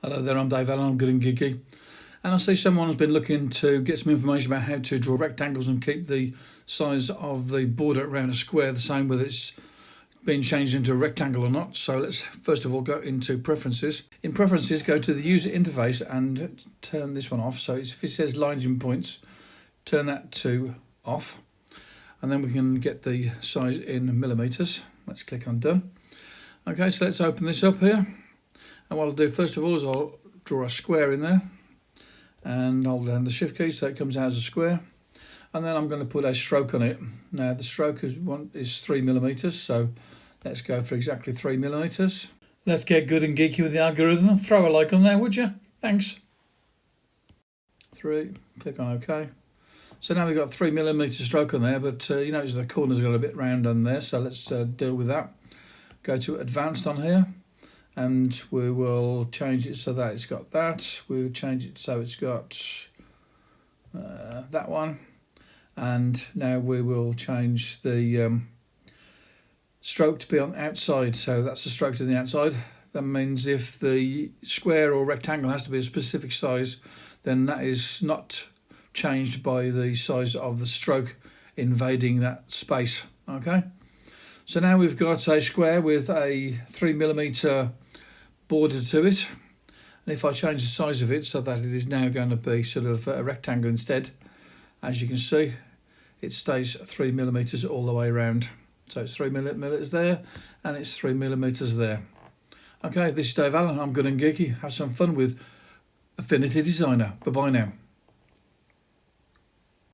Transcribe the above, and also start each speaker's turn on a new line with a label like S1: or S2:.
S1: Hello there, I'm Dave Allen, I'm Good and Geeky. And I see someone's been looking to get some information about how to draw rectangles and keep the size of the border around a square the same, whether it's been changed into a rectangle or not. So let's first of all go into preferences. In preferences, go to the user interface and turn this one off. So if it says lines and points, turn that to off. And then we can get the size in millimetres. Let's click on done. Okay, so let's open this up here. And what I'll do first of all is I'll draw a square in there and hold down the shift key so it comes out as a square. And then I'm going to put a stroke on it. Now the stroke is 3 millimetres, so let's go for exactly 3 millimetres. Let's get good and geeky with the algorithm. Throw a like on there, would you? Thanks. 3, click on OK. So now we've got 3 millimetre stroke on there, but you notice the corners got a bit round on there, so let's deal with that. Go to advanced on here. And we will change it so that it's got that. We'll change it so it's got that one. And now we will change the stroke to be on the outside. So that's the stroke to the outside. That means if the square or rectangle has to be a specific size, then that is not changed by the size of the stroke invading that space. Okay. So now we've got a square with a 3 millimetre border to it, and if I change the size of it so that it is now going to be sort of a rectangle instead, as you can see it stays 3 millimetres all the way around. So it's 3 millimetres there and it's 3 millimetres there. Okay, this is Dave Allen, I'm Good and Geeky. Have some fun with Affinity Designer. Bye bye now.